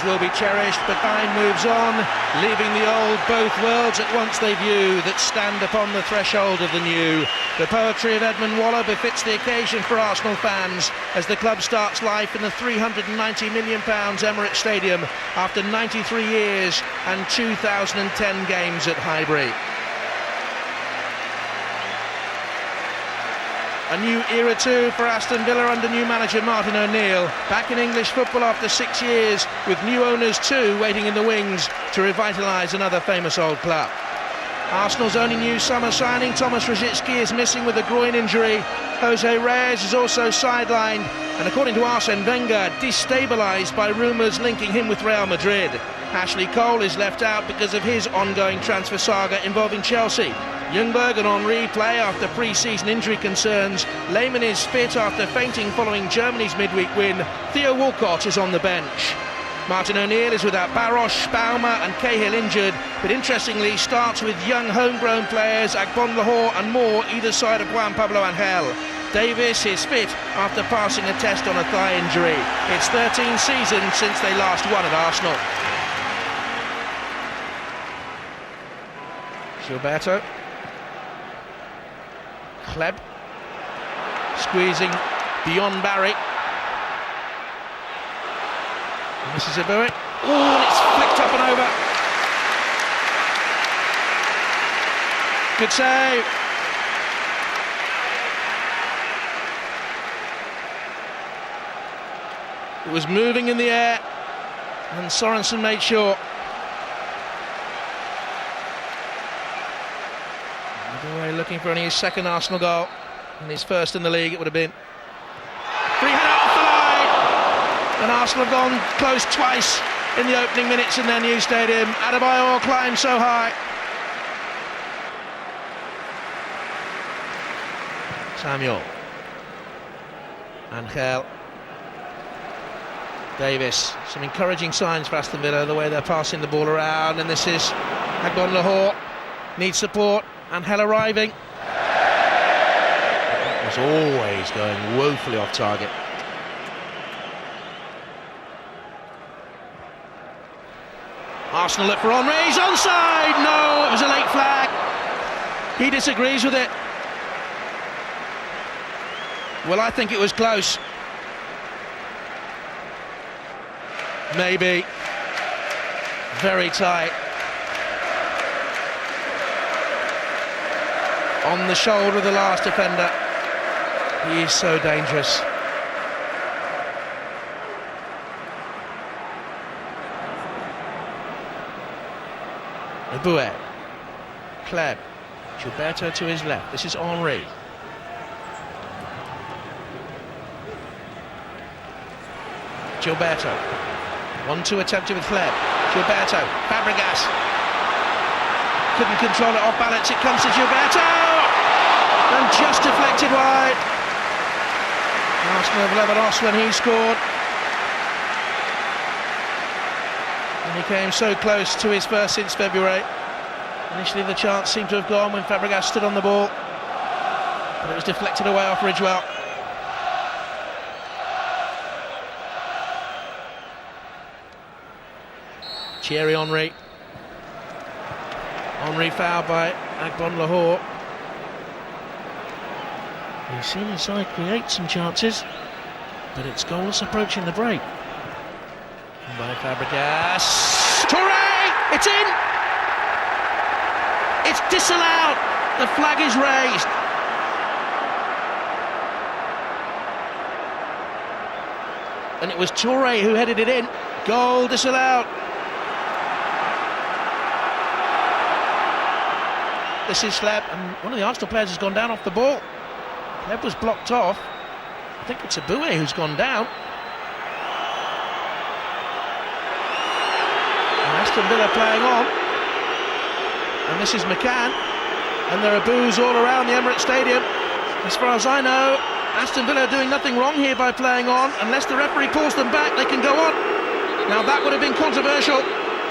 will be cherished, but time moves on, leaving the old both worlds at once they view that stand upon the threshold of the new. The poetry of Edmund Waller befits the occasion for Arsenal fans as the club starts life in the £390 million Emirates Stadium after 93 years and 2010 games at Highbury. A new era too for Aston Villa under new manager Martin O'Neill, back in English football after 6 years, with new owners too waiting in the wings to revitalise another famous old club. Arsenal's only new summer signing, Thomas Rosicky, is missing with a groin injury. Jose Reyes is also sidelined, and according to Arsene Wenger, destabilised by rumours linking him with Real Madrid. Ashley Cole is left out because of his ongoing transfer saga involving Chelsea. Ljungberg and Henry play after pre-season injury concerns. Lehmann is fit after fainting following Germany's midweek win. Theo Walcott is on the bench. Martin O'Neill is without Barosh, Baumer and Cahill injured, but interestingly starts with young homegrown players Agbon Lahore and Moore either side of Juan Pablo Angel. Davis is fit after passing a test on a thigh injury. It's 13 seasons since they last won at Arsenal. Gilberto. Kleb squeezing beyond Barry. And this is Ibuik. Oh, and it's flicked up and over. Good save. It was moving in the air, and Sorensen made sure. Looking for only his second Arsenal goal, and his first in the league it would have been. Free header off the line, and Arsenal have gone close twice in the opening minutes in their new stadium. Adebayor climbed so high. Samuel. Angel. Davis. Some encouraging signs for Aston Villa, the way they're passing the ball around, and this is Agbon Lahore. Needs support. Angel arriving. It was always going woefully off target. Arsenal look for Henry. He's onside. No, it was a late flag. He disagrees with it. Well, I think it was close. Maybe. Very tight. On the shoulder of the last defender. He is so dangerous. Ibuik. Kleb. Gilberto to his left. This is Henry. Gilberto. 1-2 attempted with Kleb. Gilberto. Fabregas. Couldn't control it off balance. It comes to Gilberto. And just deflected wide. Arsenal have Lebanos when he scored. And he came so close to his first since February. Initially the chance seemed to have gone when Fabregas stood on the ball, but it was deflected away off Ridgewell. Thierry Henry. Henry fouled by Agbon Lahore. He's seen his side create some chances, but it's goalless approaching the break. And by Fabregas. Touré! It's in! It's disallowed! The flag is raised. And it was Touré who headed it in. Goal disallowed. This is Kleb, and one of the Arsenal players has gone down off the ball. Kleb was blocked off. I think it's Ibuik who's gone down. And Aston Villa playing on. And this is McCann. And there are boos all around the Emirates Stadium. As far as I know, Aston Villa are doing nothing wrong here by playing on. Unless the referee pulls them back, they can go on. Now that would have been controversial.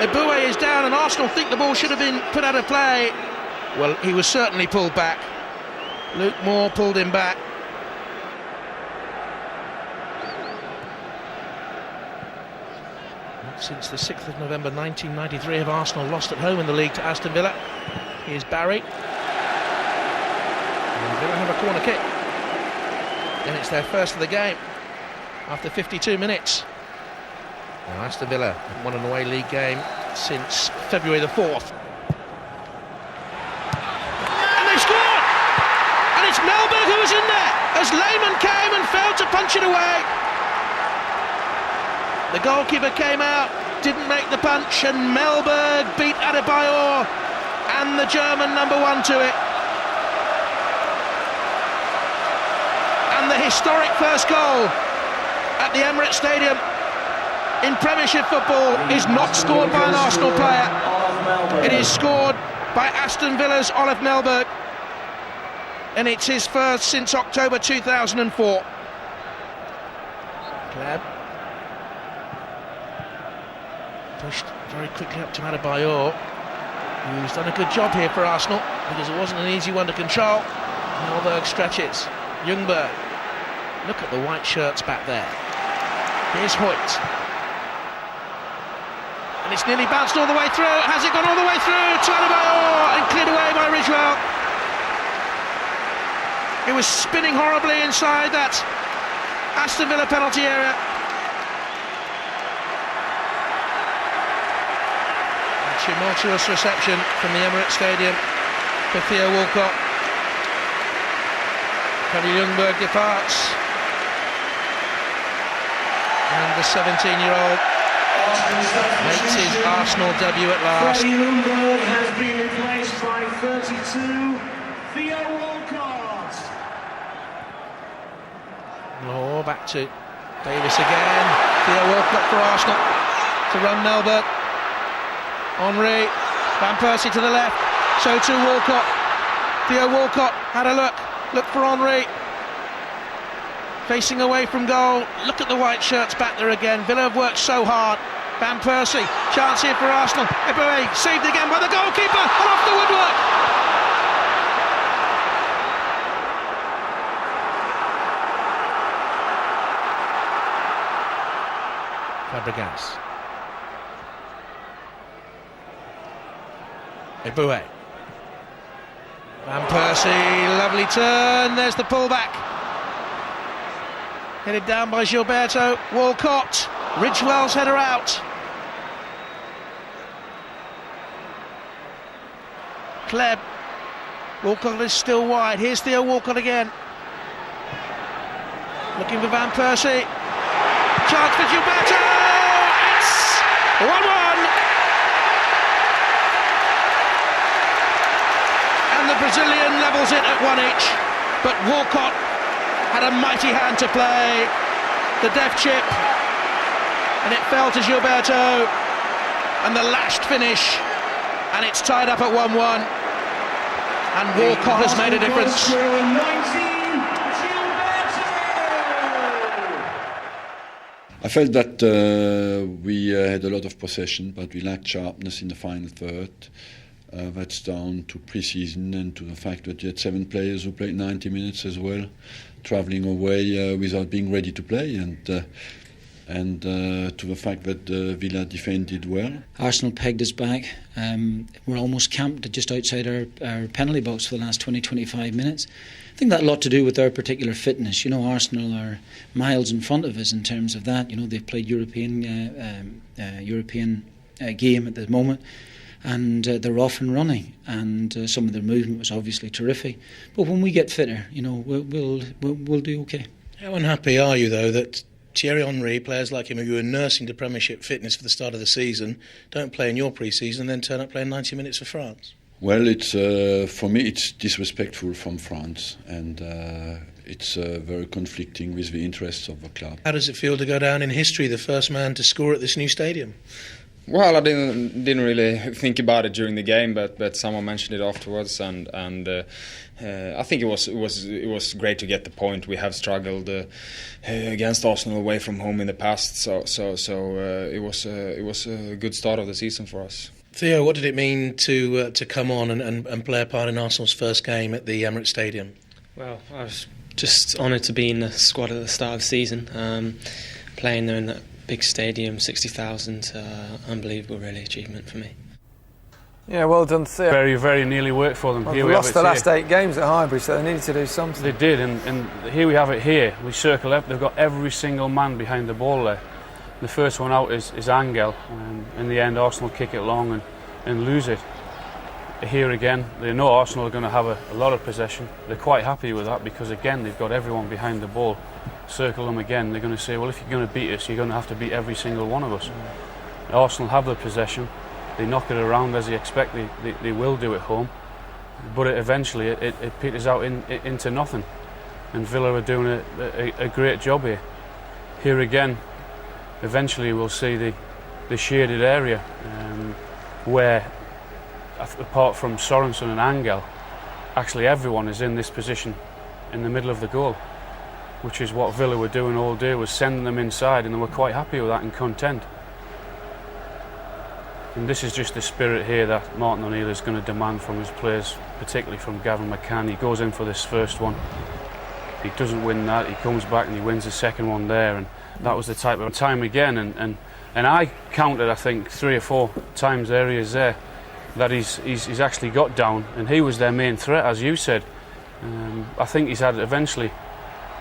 Ibuik is down and Arsenal think the ball should have been put out of play. Well, he was certainly pulled back. Luke Moore pulled him back. Not since the 6th of November 1993 have Arsenal lost at home in the league to Aston Villa. Here's Barry. And Villa have a corner kick. And it's their first of the game after 52 minutes. Now Aston Villa have won an away league game since February the 4th. And they've scored! And it's Melberg who was in there as Lehmann came and failed to punch it away. The goalkeeper came out, didn't make the punch, and Melberg beat Adebayor and the German number 1 to it. And the historic first goal at the Emirates Stadium in Premiership football is not scored by an Arsenal player. It is scored by Aston Villa's Olaf Melberg, and it's his first since October 2004. Kleb pushed very quickly up to Adebayor, who's done a good job here for Arsenal because it wasn't an easy one to control. Melberg stretches. Ljungberg. Look at the white shirts back there. Here's Hoyt. And it's nearly bounced all the way through. Has it gone all the way through to Adebayor and cleared away by Ridgewell? It was spinning horribly inside that Aston Villa penalty area. A tumultuous reception from the Emirates Stadium for Theo Walcott. Cody Ljungberg departs. And the 17-year-old makes his Arsenal debut at last. Cody Ljungberg has been replaced by 32, Theo Walcott. Oh, back to Davis again. Theo Walcott for Arsenal to run Melberg. Henry, Van Persie to the left, so to Walcott. Theo Walcott had a look for Henry. Facing away from goal. Look at the white shirts back there again. Villa have worked so hard. Van Persie, chance here for Arsenal. Eboué saved again by the goalkeeper and off the woodwork. Fabregas. Eboué. Van Persie, lovely turn. There's the pullback. Headed down by Gilberto. Walcott. Ridgewell's header out. Kleb. Walcott is still wide. Here's Theo Walcott again. Looking for Van Persie. Chance for Gilberto. It's 1-1. And the Brazilian levels it at 1 each. But Walcott had a mighty hand to play. The deft chip. And it fell to Gilberto. And the lashed finish. And it's tied up at 1-1. And Walcott has made a difference. I felt that we had a lot of possession, but we lacked sharpness in the final third. That's down to pre-season and to the fact that you had 7 players who played 90 minutes as well, travelling away without being ready to play, and to the fact that Villa defended well. Arsenal pegged us back. We're almost camped just outside our penalty box for the last 20-25 minutes. I think that had a lot to do with their particular fitness. You know, Arsenal are miles in front of us in terms of that. You know, they've played European game at the moment, and they're off and running. And some of their movement was obviously terrific. But when we get fitter, you know, we'll do okay. How unhappy are you, though, that Thierry Henry, players like him who are nursing to Premiership fitness for the start of the season, don't play in your pre-season and then turn up playing 90 minutes for France? Well, it's for me it's disrespectful from France, and it's very conflicting with the interests of the club. How does it feel to go down in history, the first man to score at this new stadium? Well, I didn't really think about it during the game, but someone mentioned it afterwards, and I think it was great to get the point. We have struggled against Arsenal away from home in the past, so it was a good start of the season for us. Theo, what did it mean to come on and play a part in Arsenal's first game at the Emirates Stadium? Well, I was just honoured to be in the squad at the start of the season. Playing there in that big stadium, 60,000, unbelievable really achievement for me. Yeah, well done, Theo. Very, very nearly worked for them. Well, here they we lost have it the last here. 8 games at Highbury, so they needed to do something. They did, and here we have it here. We circle up, they've got every single man behind the ball there. The first one out is Angel. In the end, Arsenal kick it long and lose it. Here again, they know Arsenal are going to have a lot of possession. They're quite happy with that because, again, they've got everyone behind the ball. Circle them again, they're going to say, well, if you're going to beat us, you're going to have to beat every single one of us. Arsenal have the possession. They knock it around as you expect they will do at home, but eventually it peters out into nothing, and Villa are doing a great job here. Here again, eventually we'll see the shaded area where, apart from Sorensen and Angel, actually everyone is in this position in the middle of the goal, which is what Villa were doing all day, was sending them inside, and they were quite happy with that and content. And this is just the spirit here that Martin O'Neill is going to demand from his players, particularly from Gavin McCann. He goes in for this first one, he doesn't win that, he comes back and he wins the second one there, and that was the type of time again. And I counted, I think, 3 or 4 times areas there that he's actually got down, and he was their main threat, as you said. I think he's had eventually,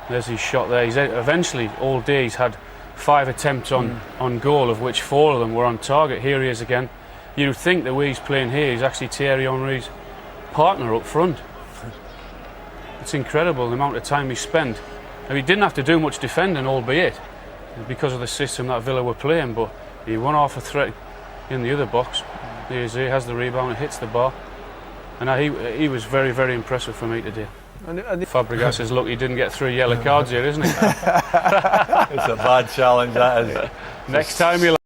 there's his shot there, he's eventually all day he's had 5 attempts on goal, of which 4 of them were on target. Here he is again. You'd think the way he's playing here, he's actually Thierry Henry's partner up front. It's incredible the amount of time he spent. Now, he didn't have to do much defending, albeit, because of the system that Villa were playing, but he won off a threat in the other box. He has the rebound, it hits the bar, and he was very, very impressive for me today. Fabregas is lucky he didn't get 3 yellow cards here, isn't he? It's a bad challenge, that is. Next time he'll